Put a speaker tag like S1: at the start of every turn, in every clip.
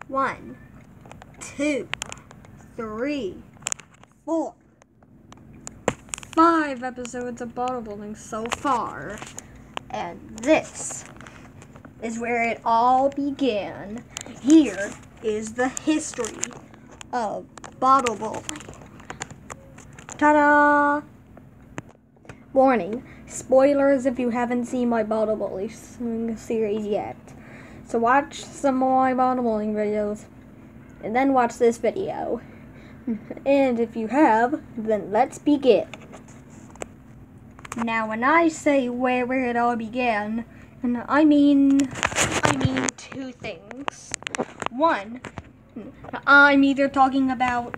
S1: 1, 2, 3, 4, 5 episodes of bottle building so far. And this is where it all began. Here is the history of bottle bowling. Ta-da! Warning, spoilers if you haven't seen my bottle bowling series yet. So watch some of my bottle bowling videos, and then watch this video. And if you have, then let's begin. Now when I say where it all began, I mean two things. One, I'm either talking about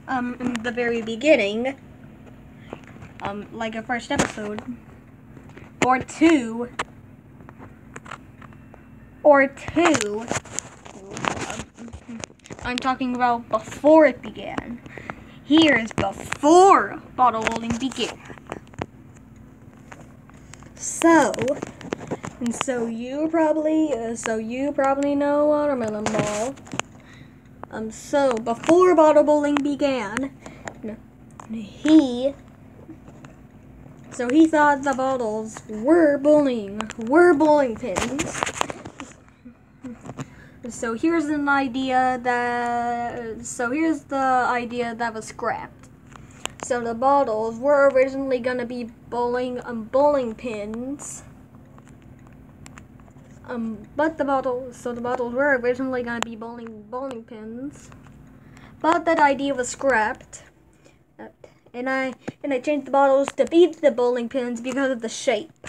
S1: the very beginning, like a first episode, or two, I'm talking about before it began. Here's before bottle bowling began. So you probably know Watermelon Ball. So before bottle bowling began, he thought the bottles were bowling pins. So here's the idea that was scrapped. So the bottles were originally gonna be bowling pins. But the bottles were originally gonna be bowling pins. But that idea was scrapped. And I changed the bottles to be the bowling pins because of the shape.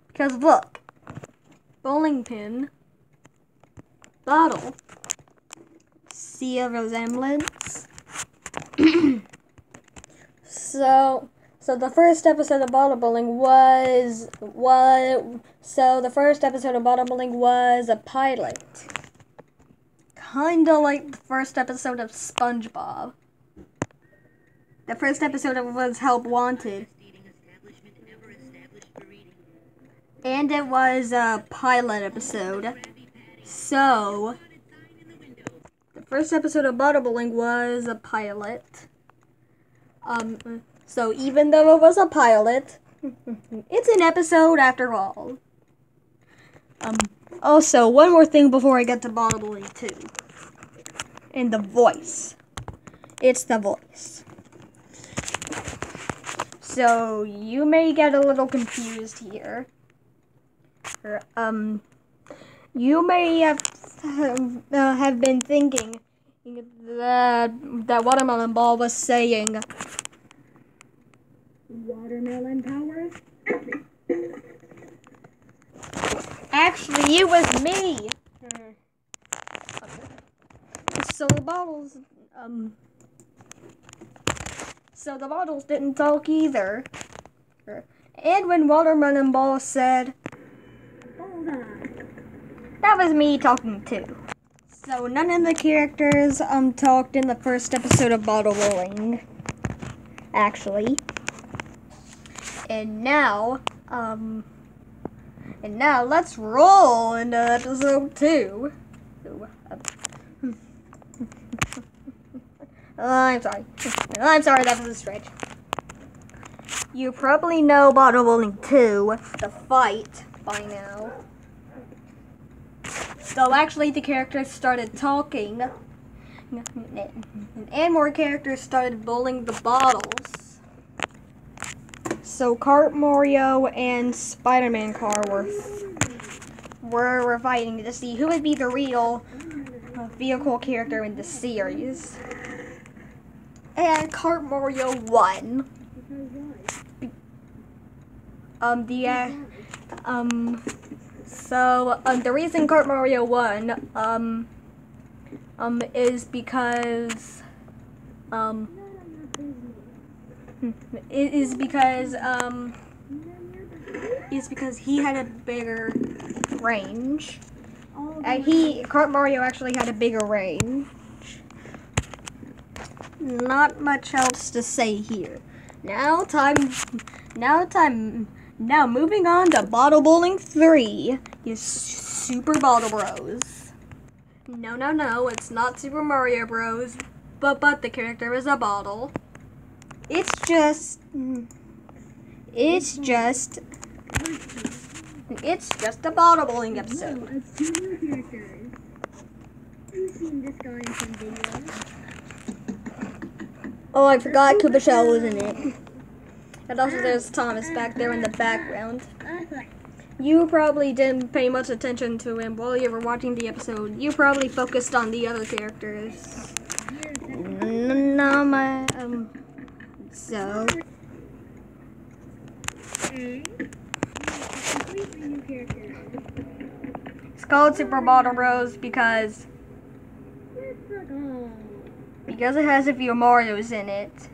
S1: Because look, bowling pin, bottle. See a resemblance? So the first episode of bottle bowling was a pilot. Kinda like the first episode of SpongeBob. The first episode was Help Wanted. And it was a pilot episode. So, the first episode of bottle bowling was a pilot. So even though it was a pilot, it's an episode after all. Also, one more thing before I get to bottle bowling 2. And the voice. It's the voice. So, you may get a little confused here. You may have been thinking that Watermelon Ball was saying, "Watermelon power?" Actually, it was me. So the bottles didn't talk either. And when Watermelon Ball said, "Hold on," that was me talking too. So none of the characters talked in the first episode of bottle bowling, actually. And now let's roll into episode 2. I'm sorry, that was a stretch. You probably know bottle bowling 2, the fight, by now. So actually the characters started talking, and more characters started bowling the bottles. So Kart Mario and Spider-Man Car were fighting to see who would be the real vehicle character in the series. And Kart Mario won. The reason Kart Mario won, is because he had a bigger range. Kart Mario actually had a bigger range. Not much else to say here. Now moving on to Bottle Bowling 3. You Super Bottle Bros. No, it's not Super Mario Bros. But the character is a bottle. It's just a bottle bowling episode.
S2: Well, it's two new characters. You've seen this guy in some videos.
S1: Oh, I forgot Cooper Shell was in it. And also there's Thomas back there in the background. You probably didn't pay much attention to him while you were watching the episode. You probably focused on the other characters. No, so.
S2: Completely new characters.
S1: It's called Super Bottle Bros because it has a few Marios in it.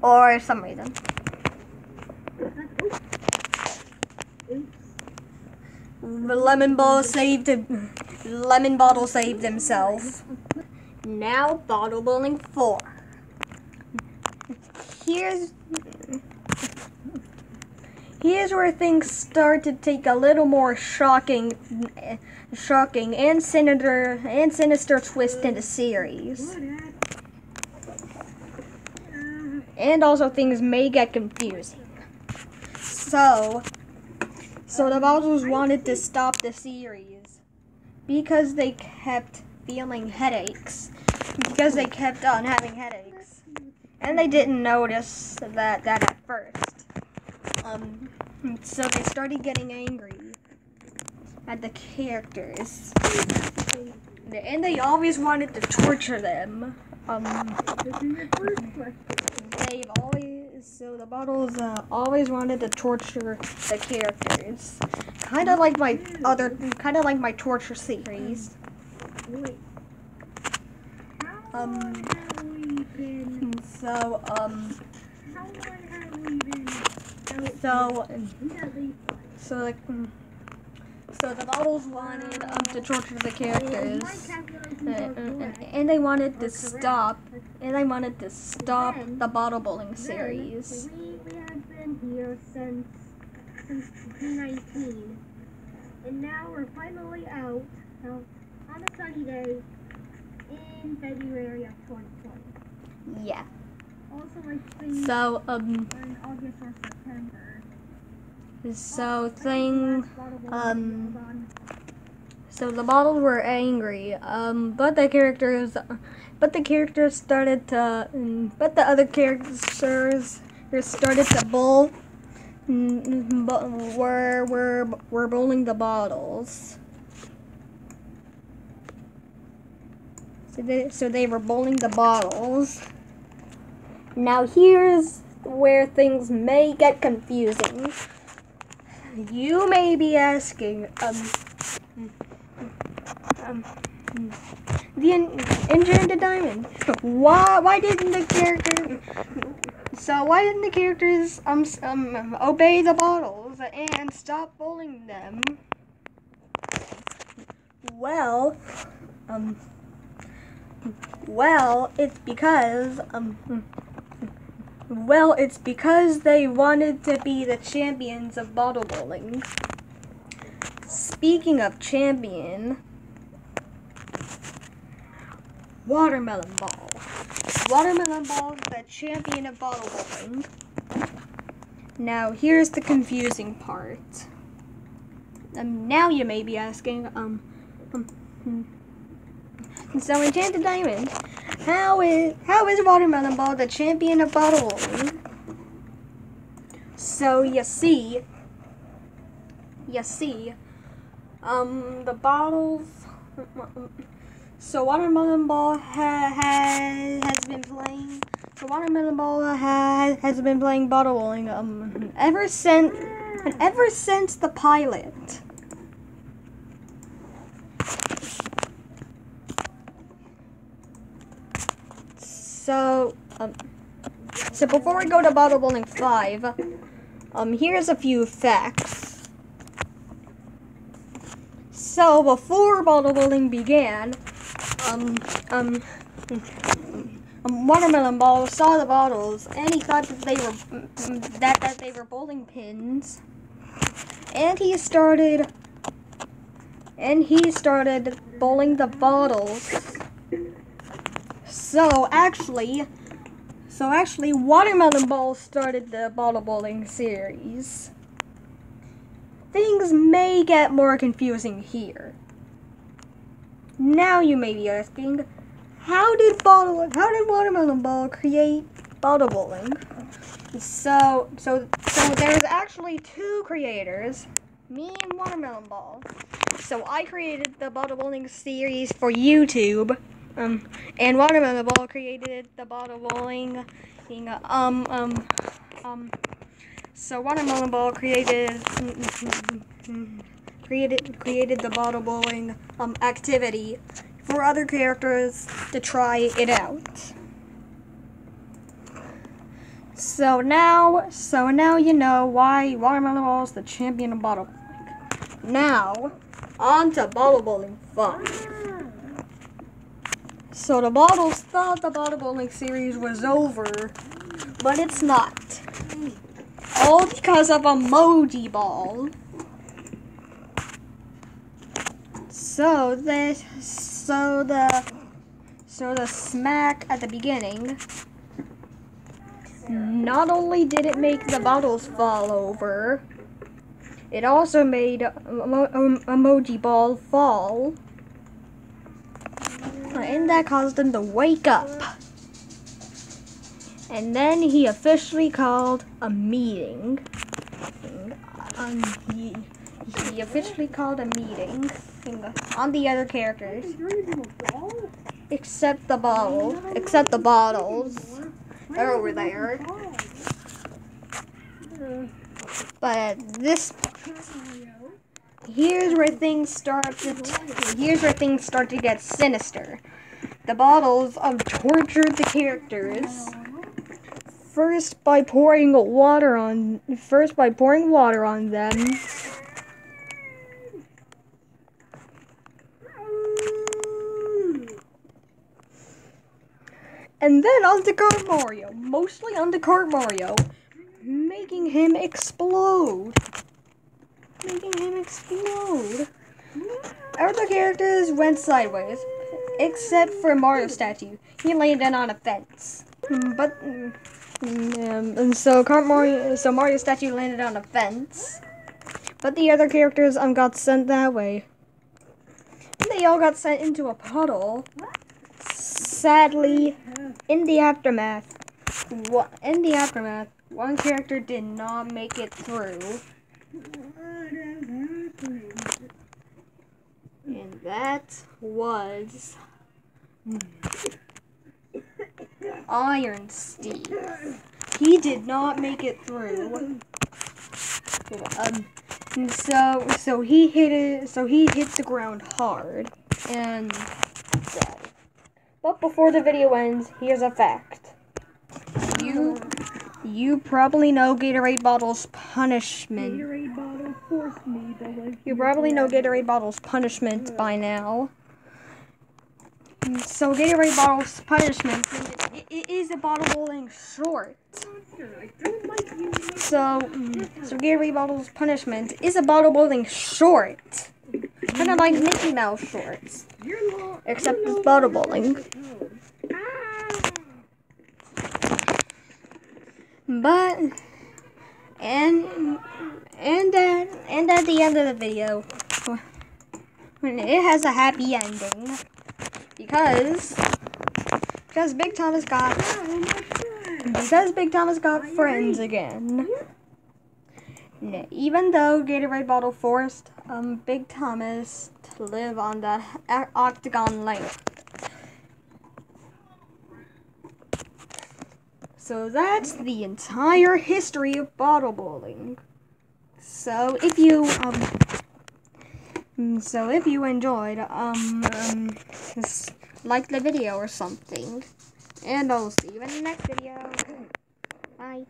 S1: Or some reason. Lemon Bottle saved himself. Now Bottle Bowling 4. Here's where things start to take a little more shocking and sinister twist in the series. And also things may get confusing. So the Bottles wanted to stop the series because they kept feeling headaches. Because they kept on having headaches. And they didn't notice that at first. So they started getting angry at the characters. And they always wanted to torture them. The Bottles always wanted to torture the characters. Kind of like my torture series. So the Bottles wanted to torture the characters, and they wanted to stop. And they wanted to stop the Bottle Bowling series.
S2: We have been here since 2019, and now we're finally out on a sunny day in February of 2020.
S1: Yeah.
S2: Also, I think
S1: so
S2: in August or September.
S1: So the Bottles were angry, but the other characters started to were bowling the Bottles. So they were bowling the Bottles. Now here's where things may get confusing. You may be asking, the Enchanted Diamond, why didn't the characters obey the Bottles and stop bowling them? Well, it's because they wanted to be the champions of bottle bowling. Speaking of champion, Watermelon Ball. Watermelon Ball is the champion of bottle bowling. Now, here's the confusing part. Now you may be asking, so Enchanted Diamond, how is Watermelon Ball the champion of bottle bowling? So you see, the Bottles. So Watermelon Ball has been playing. So Watermelon Ball has been playing bottle bowling ever since the pilot. So before we go to Bottle Bowling 5, here's a few facts. So before Bottle Bowling began, Watermelon Ball saw the bottles and he thought that they were bowling pins, and he started and he started bowling the bottles. So actually, Watermelon Ball started the bottle bowling series. Things may get more confusing here. Now you may be asking, how did Watermelon Ball create bottle bowling? So there's actually two creators, me and Watermelon Ball. So I created the bottle bowling series for YouTube, and Watermelon Ball created the bottle bowling. So Watermelon Ball created the bottle bowling activity for other characters to try it out. So now you know why Watermelon Ball is the champion of bottle bowling. Now, on to bottle bowling fun. So the bottles thought the bottle bowling series was over, but it's not. All because of Emoji Ball. So the smack at the beginning. Not only did it make the bottles fall over, it also made Emoji Ball fall. And that caused him to wake up. And then he officially called a meeting. He officially called a meeting on the other characters. Except the bottles. They're over there. But here's where things start to get sinister. The bottles tortured the characters. First by pouring water on them. And then onto Kart Mario, mostly onto Kart Mario, making him explode. Other characters went sideways, except for Mario Statue. He landed on a fence. So Mario Statue landed on a fence. But the other characters got sent that way. They all got sent into a puddle. Sadly, in the aftermath, one character did not make it through. And that was Iron Steve. He did not make it through. So he hit the ground hard and died. But before the video ends, here's a fact. You probably know Gatorade Bottle's punishment. You probably know Gatorade Bottle's punishment by now. So Gatorade Bottle's punishment is a bottle bowling short. So Gatorade Bottle's punishment is a bottle bowling short. Kind of like Mickey Mouse shorts. Except it's bottle bowling. But and at the end of the video, it has a happy ending because Big Thomas got friends again. Even though Gatorade Bottle forced Big Thomas to live on that octagon land. So that's the entire history of bottle bowling. So if you enjoyed, like the video or something, and I'll see you in the next video. Bye.